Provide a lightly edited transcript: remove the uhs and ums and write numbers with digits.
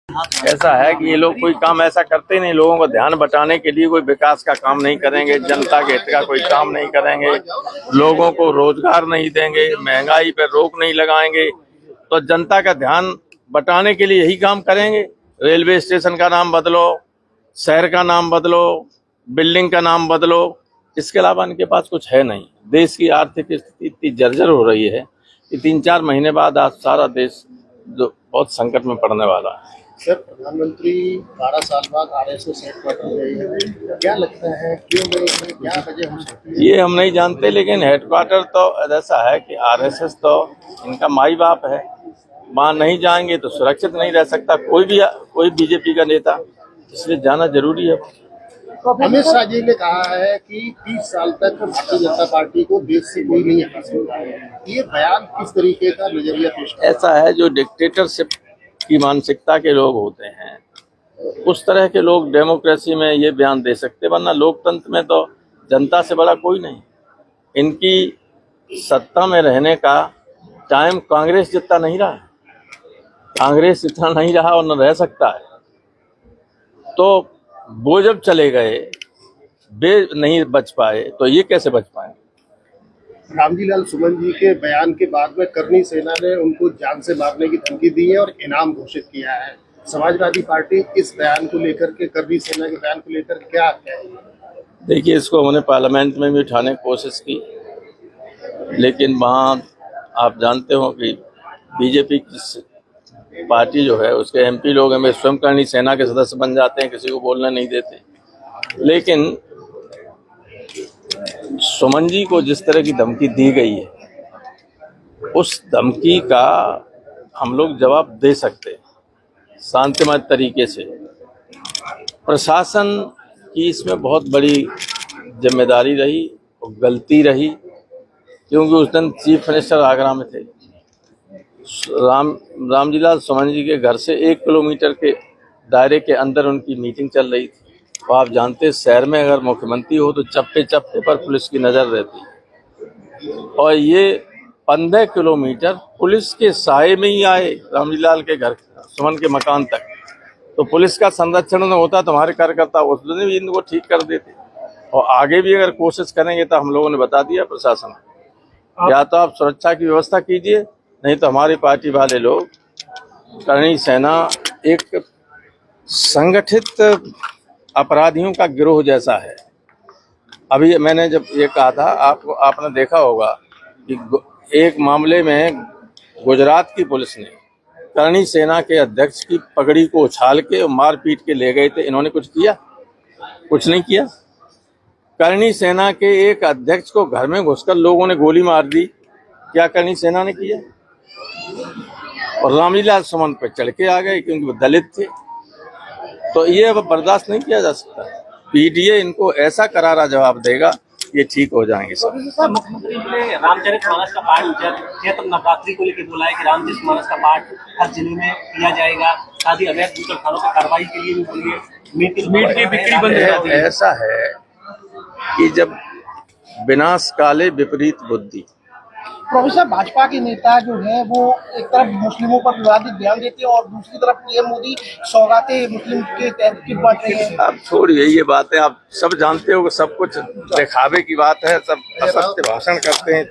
ऐसा है कि ये लोग कोई काम ऐसा करते नहीं, लोगों को ध्यान बटाने के लिए कोई विकास का काम नहीं करेंगे, जनता के हित का कोई काम नहीं करेंगे, लोगों को रोजगार नहीं देंगे, महंगाई पर रोक नहीं लगाएंगे, तो जनता का ध्यान बटाने के लिए यही काम करेंगे। रेलवे स्टेशन का नाम बदलो, शहर का नाम बदलो, बिल्डिंग का नाम बदलो, इसके अलावा इनके पास कुछ है नहीं। देश की आर्थिक स्थिति इतनी जर्जर हो रही है कि 3-4 महीने बाद आज सारा देश जो बहुत संकट में पड़ने वाला है। सर, प्रधानमंत्री 12 साल बाद आरएसएस हेडक्वार्टर गए हैं, क्या लगता है क्यों गए, क्या वजह हो सकती है? ये हम नहीं जानते, लेकिन हेडक्वार्टर तो ऐसा है कि आरएसएस तो इनका माई बाप है, वहाँ नहीं जाएंगे तो सुरक्षित नहीं रह सकता कोई बीजेपी का नेता, इसलिए जाना जरूरी है। अमित शाह जी ने कहा है कि 30 साल तक भारतीय जनता पार्टी को देश से कोई नहीं हटा सकता। ये बयान किस तरीके का नजरिया पेश करता है? ऐसा है, जो डिक्टेटरशिप की मानसिकता के लोग होते हैं उस तरह के लोग डेमोक्रेसी में ये बयान दे सकते, वरना लोकतंत्र में तो जनता से बड़ा कोई नहीं। इनकी सत्ता में रहने का टाइम कांग्रेस जितना नहीं रहा, कांग्रेस इतना नहीं रहा और न रह सकता है। तो वो जब चले गए, वे नहीं बच पाए, तो ये कैसे बच पाए? रामजी सुमन जी के बयान के बाद में करनी सेना ने उनको जान से मारने की धमकी दी है और इनाम घोषित किया है। समाजवादी पार्टी इस बयान को लेकर के, करनी सेना के बयान को लेकर क्या कहेगी? देखिए, इसको हमने पार्लियामेंट में भी उठाने की कोशिश की, लेकिन वहाँ आप जानते हो कि बीजेपी की पार्टी जो है उसके एमपी लोग हमें स्वयं करनी सेना के सदस्य बन जाते हैं, किसी को बोलने नहीं देते। लेकिन सुमन जी को जिस तरह की धमकी दी गई है, उस धमकी का हम लोग जवाब दे सकते हैं शांतिमय तरीके से। प्रशासन की इसमें बहुत बड़ी जिम्मेदारी रही और गलती रही, क्योंकि उस दिन चीफ मिनिस्टर आगरा में थे। रामजी सुमन जी के घर से 1 किलोमीटर के दायरे के अंदर उनकी मीटिंग चल रही थी। तो आप जानते हैं, शहर में अगर मुख्यमंत्री हो तो चप्पे चप्पे पर पुलिस की नज़र रहती है, और ये 15 किलोमीटर पुलिस के साए में ही आए रामजी के घर, सुमन के मकान तक। तो पुलिस का संरक्षण न होता तो हमारे कार्यकर्ता उस दिन भी इनको ठीक कर देते, और आगे भी अगर कोशिश करेंगे तो हम लोगों ने बता दिया प्रशासन को, या तो आप सुरक्षा की व्यवस्था कीजिए, नहीं तो हमारी पार्टी वाले लोग, करनी सेना एक संगठित अपराधियों का गिरोह जैसा है। अभी मैंने जब ये कहा था, आपने देखा होगा कि एक मामले में गुजरात की पुलिस ने करनी सेना के अध्यक्ष की पगड़ी को उछाल के और मार पीट के ले गए थे। इन्होंने कुछ किया? कुछ नहीं किया। करनी सेना के एक अध्यक्ष को घर में घुसकर लोगों ने गोली मार दी, क्या करनी सेना ने किया? और रामलीला सुमन पर चढ़ के आ गए क्योंकि वो दलित थे। तो ये अब बर्दाश्त नहीं किया जा सकता। पीटीए इनको ऐसा करारा जवाब देगा, ये ठीक हो जाएंगे सब। मुख्यमंत्री ने रामचरितमानस का पाठ चैत्र नवरात्रि को लेकर बोला है कि रामचरितमानस का पाठ हर जिले में किया जाएगा, साथ ही अवैध बूचड़ खानों पर कार्रवाई के लिए भी बोलिए, मीट की बिक्री बंद हो जाती है। ऐसा है कि जब विनाश काले विपरीत बुद्धि। प्रोफेसर, भाजपा के नेता जो है वो एक तरफ मुस्लिमों पर विवादित बयान देते हैं और दूसरी तरफ पीएम मोदी सौगातें मुस्लिम के तहत की बांट रहे हैं। आप छोड़िए ये बातें, आप सब जानते हो कि सब कुछ दिखावे की बात है, सब असत्य भाषण करते हैं।